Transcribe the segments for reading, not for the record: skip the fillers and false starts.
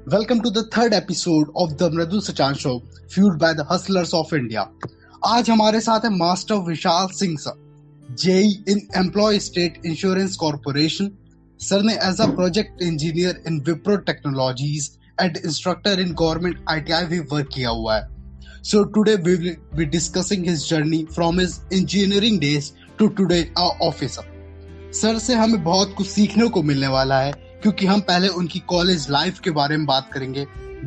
Welcome to the third episode of the Mridul Sachan Show, fueled by the Hustlers of India. आज हमारे साथ है master Vishal Singh sir, JE in employ state insurance corporation. Sir ने as a project engineer in Wipro technologies and instructor in government ITI भी work किया हुआ है. So today we will be discussing his journey from his engineering days to today a officer. Sir से हमें बहुत कुछ सीखने को मिलने वाला है क्योंकि हम पहले उनकी कॉलेज लाइफ के बारे में बात करेंगे,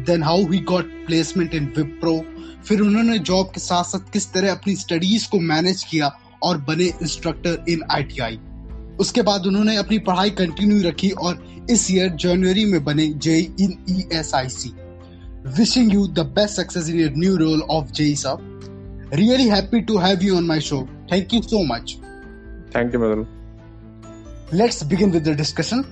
then how he got placement in Wipro, फिर उन्होंने जॉब के साथ साथ किस तरह अपनी स्टडीज को मैनेज किया और बने इंस्ट्रक्टर इन आईटीआई. उसके बाद उन्होंने अपनी पढ़ाई कंटिन्यू रखी और इस ईयर जनवरी में बने JE in ESIC. Wishing you the best success in your new role of JEE sir. Really happy to have you on my show. Thank you so much. Thank you, Madhu. Let's begin with the discussion.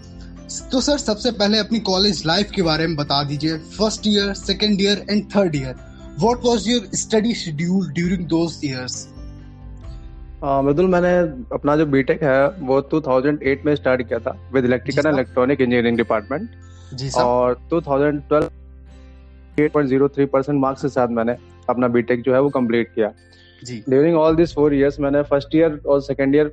तो sir सबसे पहले अपनी college life के बारे में बता दीजिए. First year, second year and third year. What was your study schedule during those years? मृदुल, मैंने अपना जो बीटेक है वो 2008 में स्टार्ट किया था with electrical and electronic engineering department. जी सर. और 2012 8.03% मार्क्स के साथ मैंने अपना बीटेक जो है वो कंप्लीट किया. जी. ड्यूरिंग ऑल दिस 4 इयर्स मैंने फर्स्ट ईयर और सेकेंड ईयर,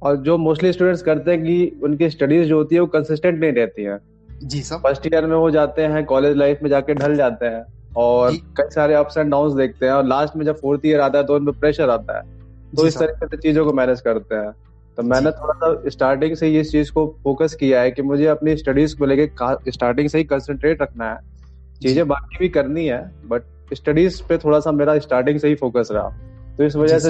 और जो मोस्टली स्टूडेंट्स करते हैं कि उनकी स्टडीज जो होती है वो कंसिस्टेंट नहीं रहती हैं. जी सर. फर्स्ट ईयर में वो जाते हैं, कॉलेज लाइफ में जाके ढल जाते हैं और कई सारे अप्स एंड डाउन्स देखते हैं, और लास्ट में जब फोर्थ ईयर आता है तो उन पर प्रेशर आता है. तो इस तरीके से चीजों को मैनेज करते हैं. तो मैंने थोड़ा सा स्टार्टिंग से इस चीज को फोकस किया है कि मुझे अपनी स्टडीज को लेके स्टार्टिंग से ही कंसंट्रेट रखना है. चीजें बाकी भी करनी है बट स्टडीज पे थोड़ा सा मेरा स्टार्टिंग से ही फोकस रहा. तो इस वजह से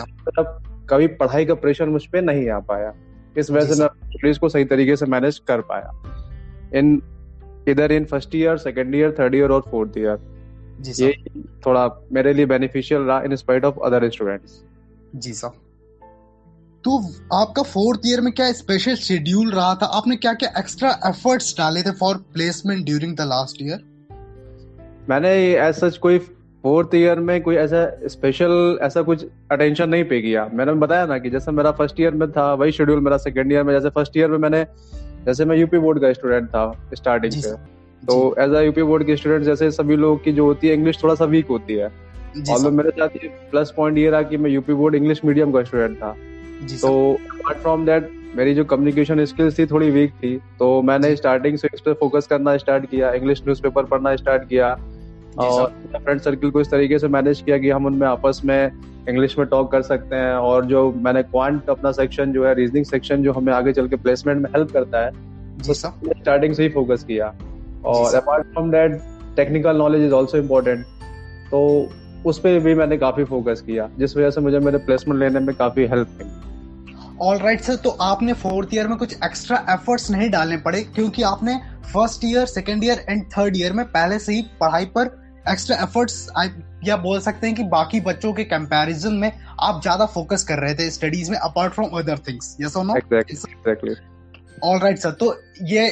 कभी पढ़ाई का प्रेशर मुझ पे नहीं आ पाया. इस वजह से मैं स्टडीज को सही तरीके से मैनेज कर पाया in first year, second year, third year और फोर्थ ईयर. ये थोड़ा मेरे लिए बेनिफिशियल रहा in spite of other students. जी सर. तो आपका फोर्थ ईयर में क्या स्पेशल शेड्यूल रहा था? आपने क्या क्या एक्स्ट्रा एफर्ट्स डाले थे for placement during the last year? मैंने एज सच कोई फोर्थ ईयर में कोई ऐसा कुछ अटेंशन नहीं पे किया. मैंने बताया ना कि जैसे मेरा फर्स्ट ईयर में था वही शेड्यूल मेरा सेकेंड ईयर में. जैसे फर्स्ट ईयर में मैं यूपी बोर्ड का स्टूडेंट था स्टार्टिंग से, तो एज अ यूपी बोर्ड के स्टूडेंट जैसे सभी लोगों की जो होती है इंग्लिश थोड़ा सा वीक होती है. और मेरे साथ ये प्लस पॉइंट ये रहा कि मैं यूपी बोर्ड इंग्लिश मीडियम का स्टूडेंट था. तो अपार्ट फ्रॉम दैट मेरी जो कम्युनिकेशन स्किल्स थी थोड़ी वीक थी, तो मैंने स्टार्टिंग से इस पर फोकस करना स्टार्ट किया, इंग्लिश न्यूज़पेपर पढ़ना स्टार्ट किया और फ्रेंड सर्किल को इस तरीके से मैनेज किया कि हम उनमें आपस में इंग्लिश में टॉक कर सकते हैं. और जो मैंने क्वांट अपना सेक्शन जो है, रीजनिंग सेक्शन जो हमें आगे चल के प्लेसमेंट में हेल्प करता है, तो स्टार्टिंग से ही फोकस किया. और apart from that technical knowledge is also important, तो उस पर भी मैंने काफी फोकस किया, जिस वजह से मुझे मेरे प्लेसमेंट लेने में काफी हेल्प मिली. Alright sir. तो आपने फोर्थ ईयर में कुछ एक्स्ट्रा एफर्ट्स नहीं डालने पड़े क्योंकि आपने first year, second year and third year में पहले से ही पढ़ाई पर एक्स्ट्रा एफर्ट्स, या बोल सकते हैं कि बाकी बच्चों के कंपैरिजन में आप ज्यादा फोकस कर रहे थे स्टडीज में apart from other things. Yes और नो? एग्जैक्टली. Alright sir. तो ये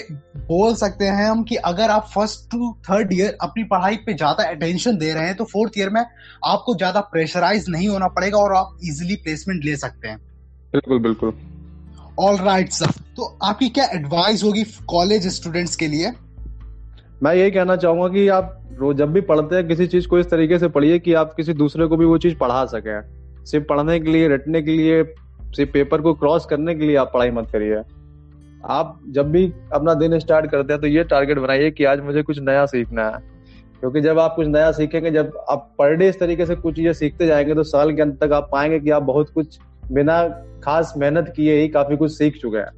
बोल सकते हैं हम कि अगर आप फर्स्ट टू थर्ड ईयर अपनी पढ़ाई पे ज्यादा अटेंशन दे रहे हैं तो फोर्थ ईयर में आपको ज्यादा प्रेशराइज नहीं होना पड़ेगा और आप इजिली प्लेसमेंट ले सकते हैं. बिल्कुल बिल्कुल. Alright sir. तो आपकी क्या एडवाइस होगी कॉलेज स्टूडेंट्स के लिए? मैं यही कहना चाहूंगा कि आप रोज जब भी पढ़ते हैं किसी चीज को इस तरीके से पढ़िए कि आप किसी दूसरे को भी वो चीज पढ़ा सकें. सिर्फ पढ़ने के लिए, रटने के लिए, सिर्फ पेपर को क्रॉस करने के लिए आप पढ़ाई मत करिए. आप जब भी अपना दिन स्टार्ट करते हैं तो ये टारगेट बनाइए कि आज मुझे कुछ नया सीखना है. क्योंकि जब आप कुछ नया सीखेंगे, जब आप पर डे इस तरीके से कुछ चीजें सीखते जाएंगे, तो साल के अंत तक आप पाएंगे कि आप बहुत कुछ बिना खास मेहनत किए ही काफी कुछ सीख चुके हैं,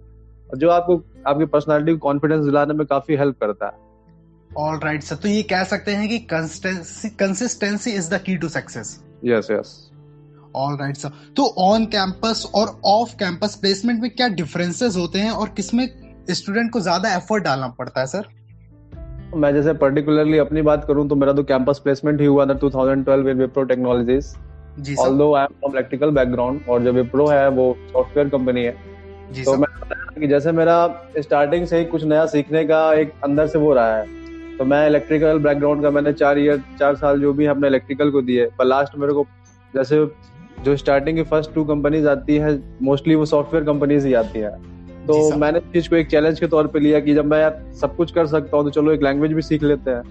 और जो आपको आपकी पर्सनालिटी को कॉन्फिडेंस दिलाने में काफी हेल्प करता है. Alright sir. तो ये कह सकते हैं कि consistency is the key to success. Yes yes. Alright sir. तो ऑन कैंपस और ऑफ कैंपस प्लेसमेंट में क्या डिफरेंसेस होते हैं और किसमें स्टूडेंट को ज्यादा एफर्ट डालना पड़ता है सर? मैं जैसे पर्टिकुलरली अपनी बात करूं तो मेरा तो कैंपस प्लेसमेंट ही हुआ था 2012 with Wipro technologies. Although I am from electrical background, और जो विप्रो है वो सॉफ्टवेयर कंपनी है. तो मैं बताया कि जैसे मेरा स्टार्टिंग से ही कुछ नया सीखने का एक अंदर से वो रहा है, तो मैं इलेक्ट्रिकल बैकग्राउंड का मैंने 4 साल जो भी हमने इलेक्ट्रिकल को दिए, पर लास्ट मेरे को जैसे जो स्टार्टिंग की फर्स्ट 2 कंपनीज आती है मोस्टली वो सॉफ्टवेयर कंपनीज ही आती है. तो मैंने इस चीज को एक चैलेंज के तौर पे लिया कि जब मैं यार सब कुछ कर सकता हूँ तो चलो एक लैंग्वेज भी सीख लेते हैं।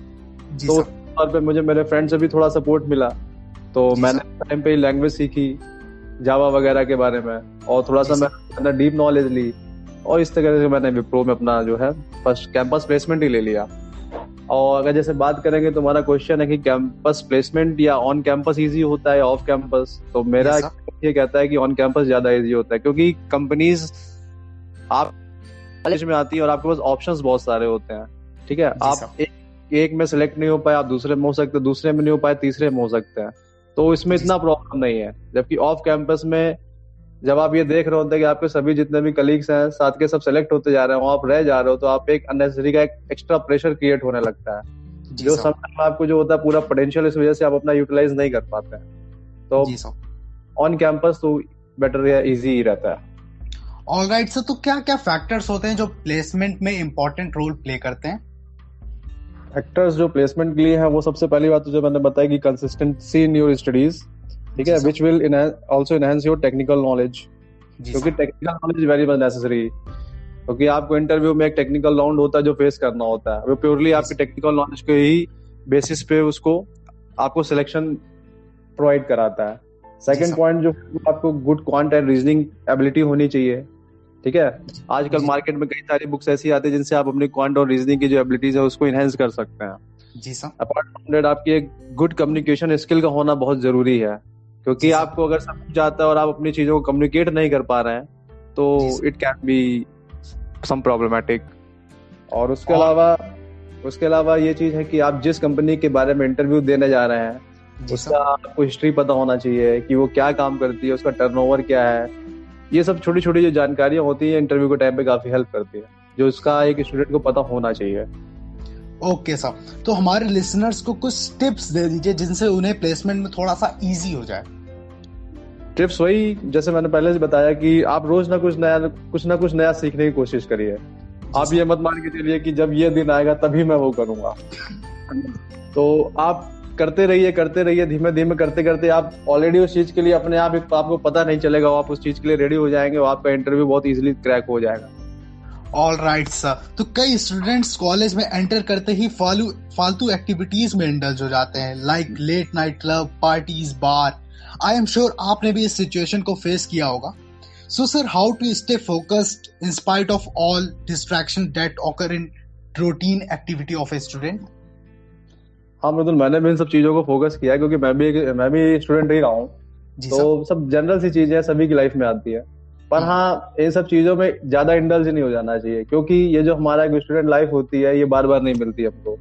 तो उस तौर पे मुझे मेरे फ्रेंड से भी थोड़ा सपोर्ट मिला, तो मैंने टाइम पे लैंग्वेज सीखी जावा वगैरह के बारे में, और थोड़ा सा मैंने डीप नॉलेज ली, और इस तरह से मैंने विप्रो में अपना जो है फर्स्ट कैंपस प्लेसमेंट ही ले लिया। और अगर जैसे बात करेंगे तो हमारा क्वेश्चन है कि कैंपस प्लेसमेंट या ऑन कैंपस इजी होता है ऑफ कैंपस, तो मेरा ये कहता है कि ऑन कैंपस ज्यादा इजी होता है, क्योंकि कंपनीज आप कॉलेज में आती है और आपके पास ऑप्शंस बहुत सारे होते हैं। ठीक है, आप एक में सिलेक्ट नहीं हो पाए, आप दूसरे में हो सकते हैं, दूसरे में नहीं हो पाए तीसरे में हो सकते हैं, तो इसमें इतना प्रॉब्लम नहीं है। जबकि ऑफ कैंपस में जब आप ये देख रहे होते हैं कि आपके सभी जितने भी कलीग्स हैं साथ के सब सेलेक्ट होते जा रहे हो, आप रह जा रहे हो, तो आप एक अननेसेसरी का एक एक्स्ट्रा प्रेशर क्रिएट होने लगता है, जो समटाइम आपको जो होता है पूरा पोटेंशियल इस वजह से आप अपना यूटिलाइज नहीं कर पाते हैं। तो ऑन कैंपस तो बेटर या इजी ही रहता है। ऑलराइट सर, तो क्या क्या फैक्टर्स होते हैं जो प्लेसमेंट में इंपॉर्टेंट रोल प्ले करते हैं? फैक्टर्स जो प्लेसमेंट के लिए है वो सबसे पहली बात तो जो मैंने बताया कि कंसिस्टेंसी इन योर स्टडीज, ठीक है, which will also enhance your technical knowledge, क्योंकि technical knowledge very much necessary, क्योंकि आपको इंटरव्यू में एक टेक्निकल राउंड होता है जो फेस करना होता है, वो प्योरली आपकी टेक्निकल नॉलेज के ही बेसिस पे उसको आपको सिलेक्शन प्रोवाइड कराता है। सेकंड पॉइंट जो आपको good quant and reasoning ability होनी चाहिए। ठीक है, आजकल मार्केट में कई सारी बुक्स ऐसी आती है जिनसे आप अपनी क्वांट और रीजनिंग की जो एबिलिटीज है उसको इनहेंस कर सकते हैं। जी सर। अपार्ट फ्रॉम दैट आपकी एक गुड कम्युनिकेशन स्किल का होना बहुत जरूरी है, क्योंकि आपको अगर सब कुछ आता है और आप अपनी चीजों को कम्युनिकेट नहीं कर पा रहे हैं तो it can be some problematic. और उसके अलावा ये चीज है कि आप जिस कंपनी के बारे में इंटरव्यू देने जा रहे हैं उसका आपको हिस्ट्री पता होना चाहिए कि वो क्या काम करती है, उसका टर्नओवर क्या है। ये सब छोटी छोटी जो जानकारियां होती है इंटरव्यू के टाइम पे काफी हेल्प करती है, जो उसका एक स्टूडेंट को पता होना चाहिए। ओके सर, तो हमारे लिसनर्स को कुछ टिप्स दे दीजिए जिनसे उन्हें प्लेसमेंट में थोड़ा सा इजी हो जाए। टिप्स वही जैसे मैंने पहले से बताया कि आप रोज कुछ ना कुछ नया सीखने की कोशिश करिए। आप ये मत मान के चलिए कि जब ये दिन आएगा तभी मैं वो करूंगा। तो आप करते रहिए, धीमे धीमे करते करते आप ऑलरेडी उस चीज के लिए अपने आप आपको पता नहीं चलेगा, आप उस चीज के लिए रेडी हो जाएंगे और आपका इंटरव्यू बहुत इजीली क्रैक हो जाएगा। ऑलराइट सर, तो कई स्टूडेंट्स कॉलेज में एंटर करते ही फालतू एक्टिविटीज में इंडल्ज हो जाते हैं, like late night club, parties, bar. I am sure आपने भी इस सिचुएशन को फेस किया होगा। So sir, how to stay focused in spite of all distraction that occur in routine activity of a student? हाँ मृदुल, मैंने भी इन सब चीजों को फोकस किया, क्योंकि मैं भी स्टूडेंट ही रहा हूँ, तो सब जनरल सी चीजें सभी की लाइफ में आती है। पर हाँ, इन सब चीजों में ज्यादा इंडल्ज नहीं हो जाना चाहिए, क्योंकि ये जो हमारा एक स्टूडेंट लाइफ होती है ये बार बार नहीं मिलती हमको,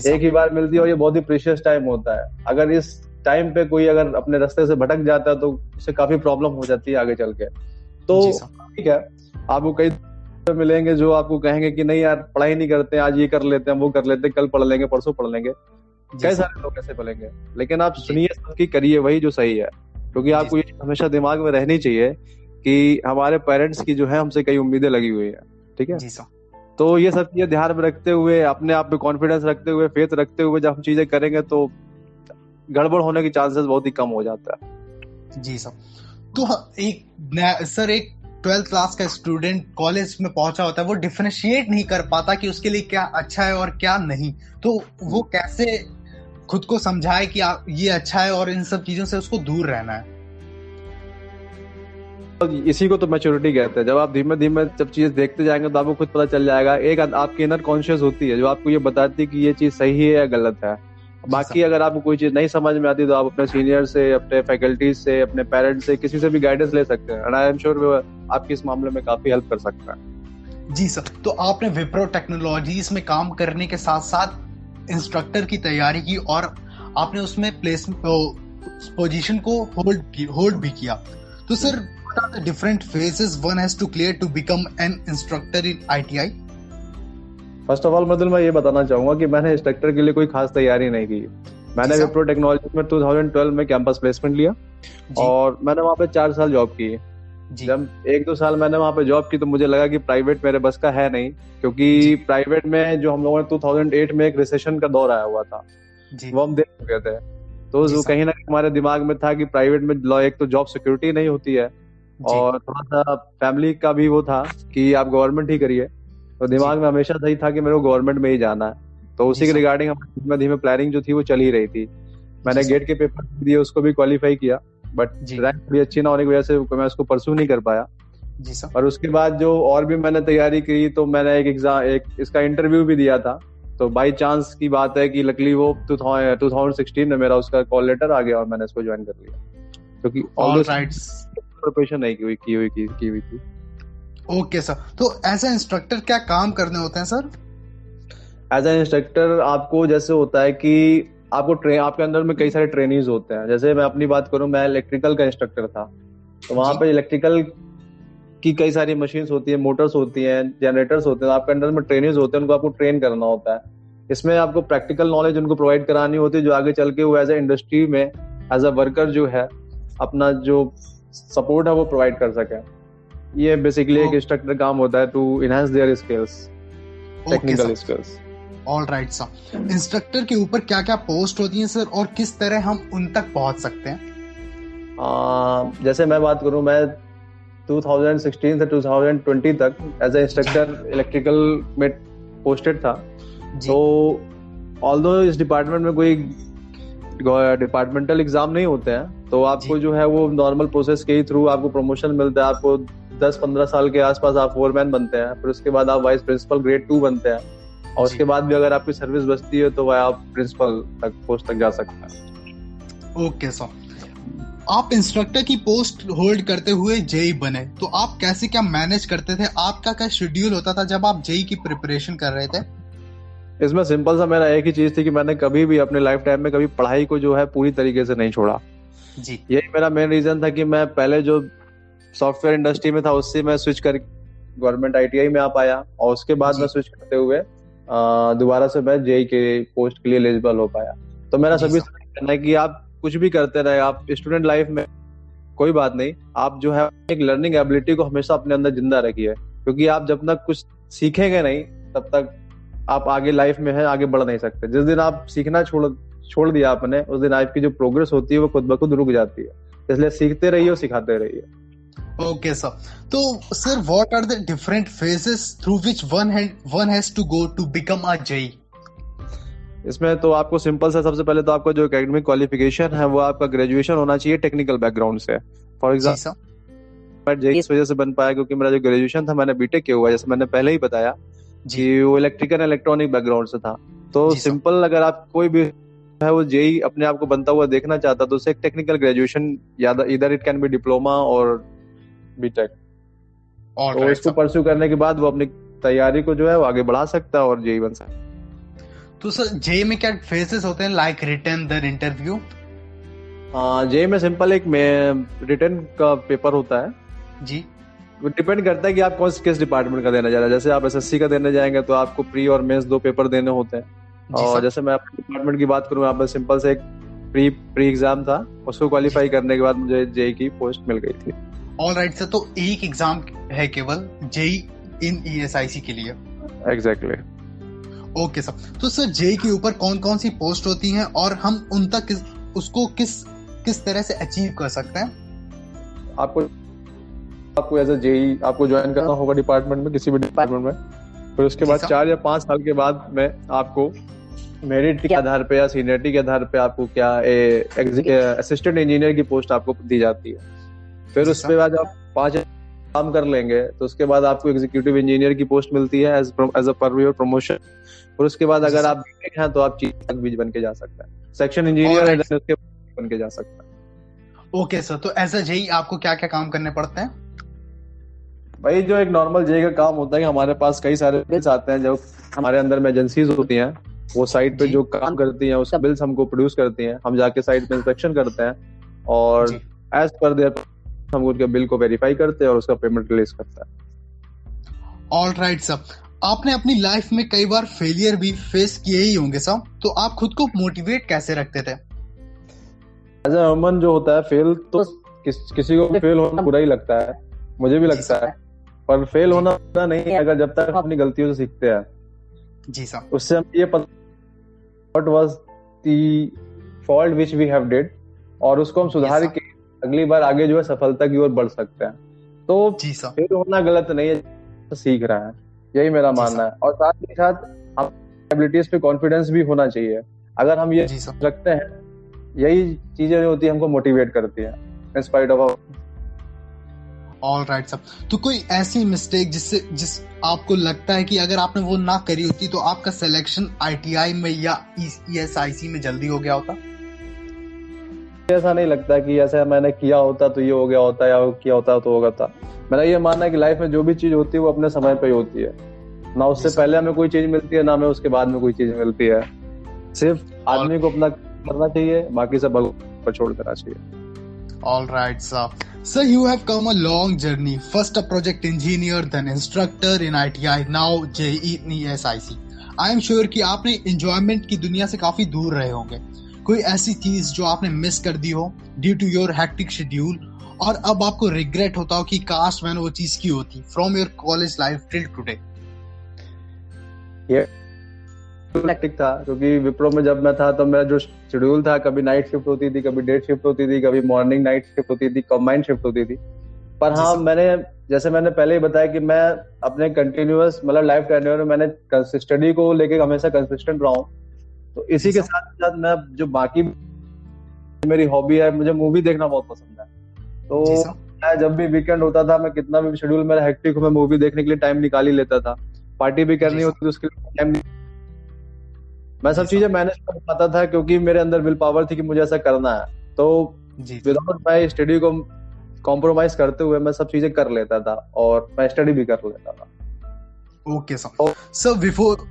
एक ही बार मिलती है और ये बहुत ही प्रीशियस टाइम होता है। अगर इस टाइम पे कोई अगर अपने रास्ते से भटक जाता है तो उससे काफी प्रॉब्लम हो जाती है आगे चल के। तो ठीक है, आपको कई मिलेंगे जो आपको कहेंगे कि नहीं यार पढ़ाई नहीं करते, आज ये कर लेते हैं, वो कर लेते हैं, कल पढ़ लेंगे, परसों पढ़ लेंगे। कई सारे लोग ऐसे बोलेंगे, लेकिन आप सुनिए सबकी, करिए वही जो सही है, क्योंकि आपको ये हमेशा दिमाग में रहनी चाहिए कि हमारे पेरेंट्स की जो है हमसे कई उम्मीदें लगी हुई है। ठीक है, तो ये सब चीजें ध्यान में रखते हुए, अपने आप पे कॉन्फिडेंस रखते हुए, फेथ रखते हुए जब हम चीजें करेंगे तो गड़बड़ होने की चांसेस बहुत ही कम हो जाता है। जी सर। तो एक 12th क्लास का स्टूडेंट कॉलेज में पहुंचा होता है, वो डिफरेंशिएट नहीं कर पाता कि उसके लिए क्या अच्छा है और क्या नहीं, तो वो कैसे खुद को समझाए कि ये अच्छा है और इन सब चीजों से उसको दूर रहना है? इसी को तो मैच्योरिटी कहते हैं। जब आप धीमे धीमे जब चीज देखते जाएंगे तो आपको खुद पता चल जाएगा। एक आपकी इनर कॉन्शियस होती है जो आपको ये बताती है कि ये चीज सही है या गलत है। बाकी अगर आपको कोई चीज नहीं समझ में आती तो आप अपने सीनियर से, अपने फैकल्टी से, अपने पेरेंट्स से, किसी से भी गाइडेंस ले सकते हैं, एंड आई एम श्योर वो आपकी इस मामले में काफी हेल्प कर सकता है। जी सर, तो आपने विप्रो टेक्नोलॉजीज में काम करने के साथ साथ इंस्ट्रक्टर की तैयारी की और आपने उसमें पोजीशन को होल्ड भी किया। तो sir, what are the different phases one has to clear to become an instructor in ITI? First of all Mridul, मैं ये बताना चाहूंगा कि मैंने इंस्ट्रक्टर के लिए कोई खास तैयारी नहीं की। मैंने विप्रो टेक्नोलॉजी में 2012 में कैंपस प्लेसमेंट लिया और मैंने वहाँ पे 4 साल जॉब की। जब 1-2 साल मैंने वहाँ पे जॉब की तो मुझे लगा कि प्राइवेट मेरे बस का है नहीं, क्योंकि प्राइवेट में जो हम लोगों ने 2008 में एक रिसेशन का दौर आया हुआ था, वो हम देख चुके थे। तो कहीं ना कहीं हमारे दिमाग में था कि प्राइवेट में एक तो जॉब सिक्योरिटी नहीं होती है, जी। और थोड़ा सा फैमिली का भी वो था कि आप गवर्नमेंट ही करिए, तो जी। दिमाग में हमेशा सही था कि मेरे को गवर्नमेंट में ही जाना है। तो जी उसी के सर। रिगार्डिंग हमारी धीमे धीमे प्लानिंग जो थी वो चल ही रही थी। जी मैंने सर। गेट के पेपर दिए, उसको भी क्वालिफाई किया, बट जी। रैंक थोड़ी अच्छी ना होने की वजह से मैं उसको परस्यू नहीं कर पाया। जी सर। और उसके बाद जो और भी मैंने तैयारी की, तो मैंने एक एग्जाम, एक इसका इंटरव्यू भी दिया था। तो बाई चांस की बात है कि लकली वो 2016 में मेरा उसका कॉल लेटर आ गया और मैंने इसको ज्वाइन कर लिया, क्योंकि ऑल ऑल राइट। प्रिपरेशन नहीं की हुई थी। ओके सर, तो एज ए इंस्ट्रक्टर क्या काम करने होते हैं सर? एज एन इंस्ट्रक्टर आपको जैसे होता है कि आपके अंदर में कई सारे ट्रेनिंग्स होते हैं। जैसे मैं अपनी बात करूं, मैं इलेक्ट्रिकल का इंस्ट्रक्टर था, तो वहां जी। पे इलेक्ट्रिकल की कई सारी मशीन्स होती है, मोटर्स होती हैं, जनरेटर्स होते हैं, आपके अंडर में ट्रेनिंग्स होते हैं, उनको आपको ट्रेन करना होता है। इसमें आपको प्रैक्टिकल नॉलेज उनको प्रोवाइड करानी होती है, जो आगे चल के वो एज ए इंडस्ट्री में एज अ वर्कर जो है अपना जो सपोर्ट है वो प्रोवाइड कर सके। ये बेसिकली एक इंस्ट्रक्टर काम होता है, to enhance their skills, okay technical sir. Skills. All right sir, instructor के ऊपर क्या क्या पोस्ट होती हैं सर, और किस तरह हम उन तक पहुंच सकते हैं? जैसे मैं बात करूं, मैं 2016 से 2020 तक एज ए इंस्ट्रक्टर इलेक्ट्रिकल में पोस्टेड था। जी। तो ऑल्दो इस डिपार्टमेंट में कोई डिपार्टमेंटल एग्जाम नहीं होते हैं, तो आपको जी। जो है वो नॉर्मल प्रोसेस के ही थ्रू आपको प्रमोशन मिलता है। आपको 10-15 साल के आसपास आप फोरमैन बनते हैं, फिर उसके बाद आप वाइस प्रिंसिपल ग्रेड 2 बनते हैं, और जी। उसके बाद भी अगर आपकी सर्विस बचती है तो वह आप प्रिंसिपल तक पोस्ट तक जा सकते हैं। ओके सर, आप इंस्ट्रक्टर की पोस्ट होल्ड करते हुए जेई बने, तो आप कैसे क्या मैनेज करते थे? आपका क्या शेड्यूल होता था जब आप जेई की प्रिपरेशन कर रहे थे? इसमें सिंपल सा मेरा एक ही चीज थी कि मैंने कभी भी अपने लाइफ टाइम में कभी पढ़ाई को जो है पूरी तरीके से नहीं छोड़ा। जी। यही मेरा मेन रीजन था कि मैं पहले जो सॉफ्टवेयर इंडस्ट्री में था उससे मैं स्विच कर गवर्नमेंट आईटीआई में आ पाया, और उसके बाद मैं जी। स्विच करते हुए दोबारा से मैं जेई के पोस्ट के लिए एलिजिबल हो पाया। तो मेरा जी सभी सर। से कहना है कि आप कुछ भी करते रहे, आप स्टूडेंट लाइफ में कोई बात नहीं, आप जो है एक लर्निंग एबिलिटी को हमेशा अपने अंदर जिंदा रखिए, क्योंकि आप जब तक कुछ सीखेंगे नहीं तब तक आप आगे लाइफ में है आगे बढ़ नहीं सकते। जिस दिन आप सीखना छोड़ दिया आपने, उस दिन आपकी जो प्रोग्रेस होती है वो खुद ब खुद रुक जाती है। इसलिए सीखते रहिए और सिखाते रहिए। ओके सर, तो sir what are the different phases through which one has to go to become a JE? इसमें तो आपको सिंपल सा, सबसे पहले तो आपका जो एकेडमिक क्वालिफिकेशन है वो आपका ग्रेजुएशन होना चाहिए टेक्निकल बैकग्राउंड से। फॉर जी एग्जाम्पल सर। मैं जेई इस वजह से बन पाया क्योंकि मेरा जो ग्रेजुएशन था मैंने बीटेक किया हुआ है, जैसे मैंने पहले ही बताया जी। कि वो इलेक्ट्रिकल इलेक्ट्रॉनिक बैकग्राउंड से था। तो जी सर। सिंपल, अगर आप कोई भी है वो जेई अपने आप को बनता हुआ देखना चाहता तो उसे एक टेक्निकल ग्रेजुएशन, या इधर इट कैन बी डिप्लोमा और बीटेक, ऑल तो राइट इसको सर। परस्यू करने के बाद वो अपनी तैयारी को जो है वो आगे बढ़ा सकता है और जेई बन सकता है। तो सर जेई में क्या फेजेस होते हैं, like written then interview? JE में सिंपल एक रिटन का पेपर होता है। जी। डिपेंड करता है कि आप किस डिपार्टमेंट का देने जा रहे हैं। जैसे आप एसएससी का देने जाएंगे तो आपको प्री और मेंस 2 पेपर देने होते हैं। जी और सर। जैसे मैं अपने डिपार्टमेंट की बात करूँ, यहाँ पर सिंपल से एक प्री एग्जाम था, उसको क्वालिफाई करने के बाद मुझे जेई की पोस्ट मिल गई थी। ऑल राइट सर, तो एक एग्जाम है केवल जेई इन ईएसआईसी के लिए? एग्जैक्टली। ओके सर, तो सर जेई के ऊपर कौन कौन सी पोस्ट होती हैं और हम उन तक उसको किस तरह से अचीव कर सकते हैं? आपको एज ए जेई आपको ज्वाइन करना होगा डिपार्टमेंट में, किसी भी डिपार्टमेंट में। फिर उसके बाद 4 या 5 साल के बाद में आपको मेरिट के आधार पे या सीनियरिटी के आधार पे आपको क्या असिस्टेंट इंजीनियर की पोस्ट आपको दी जाती है। फिर उसके बाद आप 5 काम कर लेंगे तो उसके बाद आपको एग्जीक्यूटिव इंजीनियर की पोस्ट मिलती है as a per your promotion. और उसके बाद अगर आप बीटेक हैं तो आप चीफ तक भी बन के जा सकते हैं, सेक्शन इंजीनियर है उसके बन के जा सकते हैं। ओके सर, तो एज अ जेई आपको क्या क्या काम करने पड़ते हैं? भाई जो एक नॉर्मल जेई का काम होता है कि हमारे पास कई सारे बिल्स आते हैं, जो हमारे अंदर में एजेंसीज होती हैं, वो साइट पे जो काम करती हैं उसका बिल्स हमको प्रोड्यूस करती हैं। हम जाके साइट पे इंस्पेक्शन करते हैं और एज पर देयर हम उनके बिल को वेरीफाई करते हैं और उसका पेमेंट रिलीज करता है। ऑल राइट सर, आपने अपनी लाइफ में कई बार फेलियर भी फेस किए ही होंगे सर, तो आप खुद को मोटिवेट कैसे रखते थे? एज ए ह्यूमन जो होता है, फेल तो किसी को फेल होना बुरा ही लगता है, मुझे भी लगता है, पर फेल होना बुरा नहीं है अगर जब तक अपनी गलतियों से सीखते हैं। जी सर। उससे हम ये पता what was the fault which we have did, और उसको हम सुधार के अगली बार आगे जो है सफलता की ओर बढ़ सकते हैं। तो जी सर। फेल होना गलत नहीं है, तो सीख रहा है, यही मेरा जी मानना सर। है। और साथ ही साथ हम एबिलिटीज पे कॉन्फिडेंस भी होना चाहिए। अगर हम ये जी सर। रखते हैं, यही चीजें जो होती है हमको मोटिवेट करती है इन spite of. All right sir. तो कोई ऐसी मिस्टेक जिस आपको लगता है कि अगर आपने वो ना करी होती तो आपका सिलेक्शन आईटीआई में या ईएसआईसी में जल्दी हो गया होता? ऐसा नहीं लगता कि ऐसा मैंने किया होता तो ये हो गया होता, या किया होता तो होगा था। मेरा ये मानना है कि लाइफ में जो भी चीज होती है वो अपने समय पे ही होती है, ना उससे पहले हमें कोई चीज मिलती है, ना हमें उसके बाद में कोई चीज मिलती है। सिर्फ आदमी को अपना करना चाहिए, बाकी सब भगवान पर छोड़ देना चाहिए। All right, sir. Sir, you have come a long journey. First a project engineer, then instructor in ITI, now JEE in ESIC. I am sure कि आपने enjoyment की दुनिया से काफी दूर रहे होंगे। कोई ऐसी चीज जो आपने मिस कर दी हो due to your hectic schedule, और अब आपको रिग्रेट होता हो कि काश मैंने वो चीज की होती from your college life till today? Hectic था, क्योंकि विप्रो में जब मैं था तो मेरा जो शेड्यूल था, कभी नाइट शिफ्ट होती थी, कभी डे शिफ्ट होती थी, कभी मॉर्निंग नाइट शिफ्ट होती थी, कंबाइंड शिफ्ट होती थी। पर हाँ, मैंने पहले ही बताया कि मैं अपने कंटिन्यूअस मतलब लाइफ टेन्योर में मैंने स्टडी को लेके हमेशा कंसिस्टेंट रहा हूँ। तो इसी के साथ साथ मैं जो बाकी मेरी हॉबी है, मुझे मूवी देखना बहुत पसंद है। तो मैं जब भी वीकेंड होता था, मैं कितना भी शेड्यूल मेरा हेक्टिक हो, मैं मूवी देखने के लिए टाइम निकाल ही लेता था। पार्टी भी करनी होती थी उसके लिए टाइम, मैं सब चीजें मैनेज कर पाता था, क्योंकि मेरे अंदर विल पावर थी कि मुझे ऐसा करना है। तो विदाउट माई स्टडी को कॉम्प्रोमाइज करते हुए मैं सब चीजें कर लेता था, और मैं स्टडी भी कर लेता था। Okay sir. सर बिफोर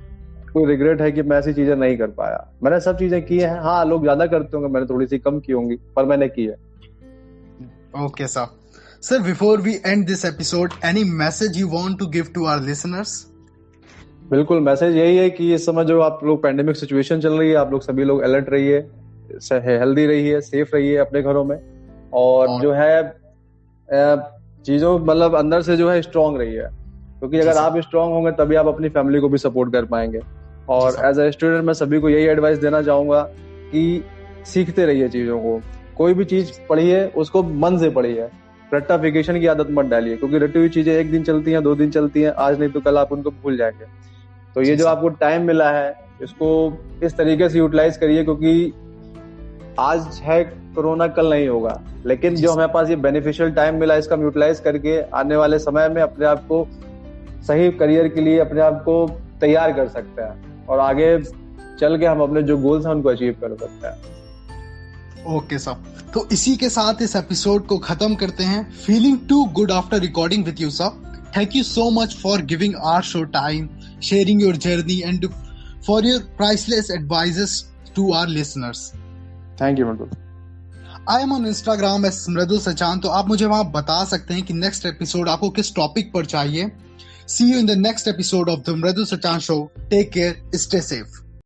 कोई रिग्रेट है कि मैं ऐसी चीजें नहीं कर पाया? मैंने सब चीजें की हैं। हाँ, लोग ज्यादा करते होंगे, मैंने थोड़ी सी कम की होंगी, पर मैंने की है। Okay sir. Sir before we end this episode, any message you want to give to our listeners? बिल्कुल, मैसेज यही है कि इस समय जो आप लोग पैंडेमिक सिचुएशन चल रही है, आप लोग सभी लोग अलर्ट रहिए, हेल्दी रहिए, सेफ रहिए अपने घरों में, और जो है चीजों मतलब अंदर से जो है स्ट्रांग रहिए, क्योंकि अगर आप स्ट्रांग होंगे तभी आप अपनी फैमिली को भी सपोर्ट कर पाएंगे। और एज ए स्टूडेंट मैं सभी को यही एडवाइस देना चाहूंगा कि सीखते रहिए चीजों को। कोई भी चीज पढ़िए, उसको मन से पढ़िए, रट्टाफिकेशन की आदत मत डालिए, क्योंकि रटी हुई चीजें एक दिन चलती हैं, 2 दिन चलती हैं, आज नहीं तो कल आप उनको भूल जाएंगे। तो ये जो आपको टाइम मिला है, इसको इस तरीके से यूटिलाइज करिए, क्योंकि आज है कोरोना, कल नहीं होगा। लेकिन जो हमारे पास ये बेनिफिशियल टाइम मिला, इसका हम यूटिलाइज करके आने वाले समय में अपने आप को सही करियर के लिए अपने आप को तैयार कर सकते हैं, और आगे चल के हम अपने जो गोल्स हैं उनको अचीव कर सकते हैं। ओके सर, तो इसी के साथ इस एपिसोड को खत्म करते हैं। Feeling too good after recording with you sir. Thank you so much for giving our show time, sharing your journey, and for your priceless advices to our listeners. Thank you, Mridul. I am on Instagram as Mridul Sachan, तो आप मुझे वहां बता सकते हैं कि next episode आपको किस टॉपिक पर चाहिए। See you in the next episode of the Mridul Sachan Show. Take care, stay safe.